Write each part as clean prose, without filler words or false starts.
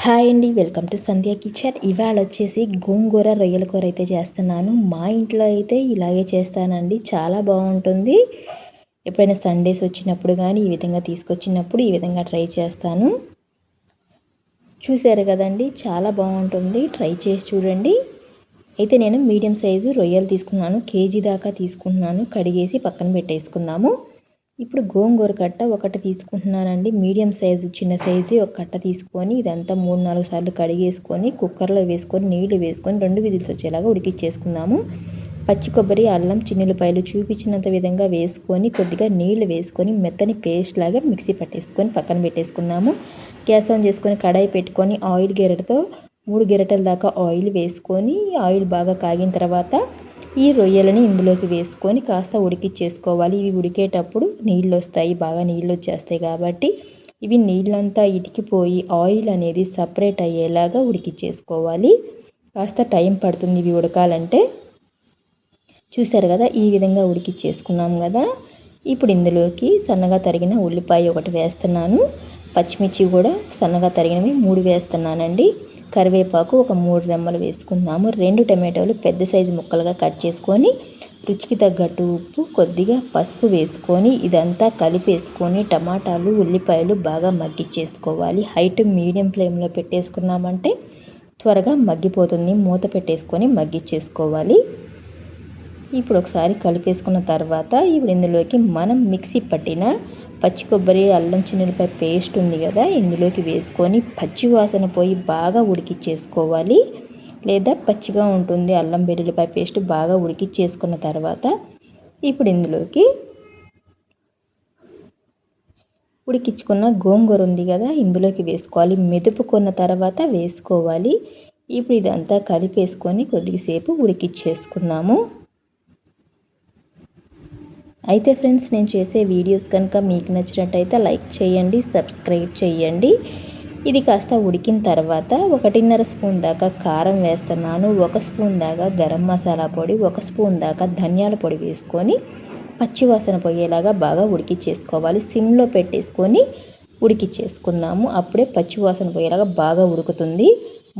Hi అండి, welcome to Sandhya kitchen. ఇవాళ వచ్చేసి గోంగూర రొయ్యల కూర అయితే చేస్తున్నాను. మా ఇంట్లో అయితే ఇలాగే చేస్తానండి, చాలా బాగుంటుంది. ఎప్పుడైనా సండేస్ వచ్చినప్పుడు కానీ ఈ విధంగా తీసుకొచ్చినప్పుడు ఈ విధంగా ట్రై చేస్తాను. చూసారు కదండి, చాలా బాగుంటుంది, ట్రై చేసి చూడండి. అయితే నేను మీడియం సైజు రొయ్యలు తీసుకున్నాను, కేజీ దాకా తీసుకుంటున్నాను. కడిగేసి పక్కన పెట్టేసుకుందాము. ఇప్పుడు గోంగూర కట్ట ఒకటి తీసుకుంటున్నానండి, మీడియం సైజు చిన్న సైజు ఒక కట్ట తీసుకొని ఇదంతా 3-4 సార్లు కడిగేసుకొని కుక్కర్లో వేసుకొని నీళ్లు వేసుకొని 2 విజిల్స్ వచ్చేలాగా ఉడికిచ్చేసుకుందాము. పచ్చి కొబ్బరి, అల్లం, చిన్నులపాయలు చూపించినంత విధంగా వేసుకొని కొద్దిగా నీళ్లు వేసుకొని మెత్తని పేస్ట్ లాగా మిక్సీ పట్టేసుకొని పక్కన పెట్టేసుకుందాము. గ్యాస్ ఆన్ చేసుకొని కడాయి పెట్టుకొని ఆయిల్ గెరటతో 3 గెరటల దాకా ఆయిల్ వేసుకొని ఆయిల్ బాగా కాగిన తర్వాత ఈ రొయ్యలని ఇందులోకి వేసుకొని కాస్త ఉడికిచ్చేసుకోవాలి. ఇవి ఉడికేటప్పుడు నీళ్ళు వస్తాయి, బాగా నీళ్ళు వచ్చేస్తాయి కాబట్టి ఇవి నీళ్ళంతా ఇటికిపోయి ఆయిల్ అనేది సపరేట్ అయ్యేలాగా ఉడికిచ్చేసుకోవాలి. కాస్త టైం పడుతుంది ఇవి ఉడకాలంటే. చూసారు కదా, ఈ విధంగా ఉడికిచ్చేసుకున్నాం కదా. ఇప్పుడు ఇందులోకి సన్నగా తరిగిన ఉల్లిపాయ ఒకటి వేస్తున్నాను. పచ్చిమిర్చి కూడా సన్నగా తరిగినవి 3 వేస్తున్నానండి. కరివేపాకు ఒక 3 రెమ్మలు వేసుకుందాము. 2 టమాటోలు పెద్ద సైజు ముక్కలుగా కట్ చేసుకొని రుచికి తగ్గట్టు ఉప్పు, కొద్దిగా పసుపు వేసుకొని ఇదంతా కలిపేసుకొని టమాటాలు, ఉల్లిపాయలు బాగా మగ్గిచ్చేసుకోవాలి. హై టు మీడియం ఫ్లేమ్లో పెట్టేసుకున్నామంటే త్వరగా మగ్గిపోతుంది. మూత పెట్టేసుకొని మగ్గిచ్చేసుకోవాలి. ఇప్పుడు ఒకసారి కలిపేసుకున్న తర్వాత ఇప్పుడు ఇందులోకి మనం మిక్సీ పట్టిన పచ్చి కొబ్బరి, అల్లం, చిన్నులపాయ పేస్ట్ ఉంది కదా, ఇందులోకి వేసుకొని పచ్చి వాసన పోయి బాగా ఉడికిచ్చేసుకోవాలి. లేదా పచ్చిగా ఉంటుంది అల్లం వెల్లుల్లిపాయ పేస్ట్. బాగా ఉడికిచ్చేసుకున్న తర్వాత ఇప్పుడు ఇందులోకి ఉడికించుకున్న గోంగూర ఉంది కదా, ఇందులోకి వేసుకోవాలి. మెదుపుకున్న తర్వాత వేసుకోవాలి. ఇప్పుడు ఇదంతా కలిపేసుకొని కొద్దిసేపు ఉడికిచ్చేసుకున్నాము. అయితే ఫ్రెండ్స్, నేను చేసే వీడియోస్ కనుక మీకు నచ్చినట్టయితే లైక్ చేయండి, సబ్స్క్రైబ్ చేయండి. ఇది కాస్త ఉడికిన తర్వాత 1.5 స్పూన్ దాకా కారం వేస్తున్నాను, 1 స్పూన్ దాకా గరం మసాలా పొడి, 1 స్పూన్ దాకా ధనియాల పొడి వేసుకొని పచ్చివాసన పోయేలాగా బాగా ఉడికిచ్చేసుకోవాలి. సిమ్లో పెట్టేసుకొని ఉడికిచ్చేసుకున్నాము. అప్పుడే పచ్చివాసన పోయేలాగా బాగా ఉడుకుతుంది.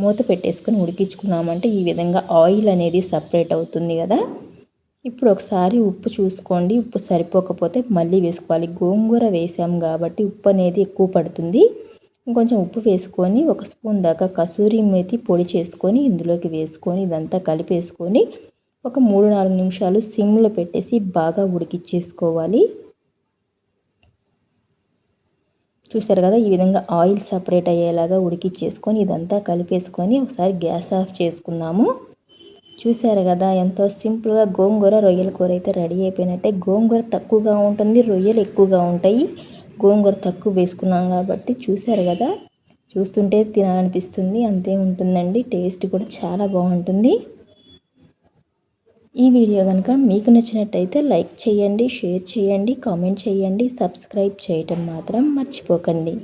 మూత పెట్టేసుకొని ఉడికించుకున్నామంటే ఈ విధంగా ఆయిల్ అనేది సపరేట్ అవుతుంది కదా. ఇప్పుడు ఒకసారి ఉప్పు చూసుకోండి, ఉప్పు సరిపోకపోతే మళ్ళీ వేసుకోవాలి. గోంగూర వేసాం కాబట్టి ఉప్పు అనేది ఎక్కువ పడుతుంది. ఇంకొంచెం ఉప్పు వేసుకొని 1 స్పూన్ దాకా కసూరి మేతి పొడి చేసుకొని ఇందులోకి వేసుకొని ఇదంతా కలిపేసుకొని ఒక 3-4 నిమిషాలు సిమ్లో పెట్టేసి బాగా ఉడికిచ్చేసుకోవాలి. చూసారు కదా, ఈ విధంగా ఆయిల్ సపరేట్ అయ్యేలాగా ఉడికిచ్చేసుకొని ఇదంతా కలిపేసుకొని ఒకసారి గ్యాస్ ఆఫ్ చేసుకుందాము. చూసారు కదా, ఎంతో సింపుల్గా గోంగూర రొయ్యల కూర అయితే రెడీ అయిపోయినట్టే. గోంగూర తక్కువగా ఉంటుంది, రొయ్యలు ఎక్కువగా ఉంటాయి. గోంగూర తక్కువ వేసుకున్నాం కాబట్టి చూసారు కదా, చూస్తుంటే తినాలనిపిస్తుంది. అంతే ఉంటుందండి, టేస్ట్ కూడా చాలా బాగుంటుంది. ఈ వీడియో కనుక మీకు నచ్చినట్టయితే లైక్ చేయండి, షేర్ చేయండి, కామెంట్ చేయండి, సబ్స్క్రైబ్ చేయటం మాత్రం మర్చిపోకండి.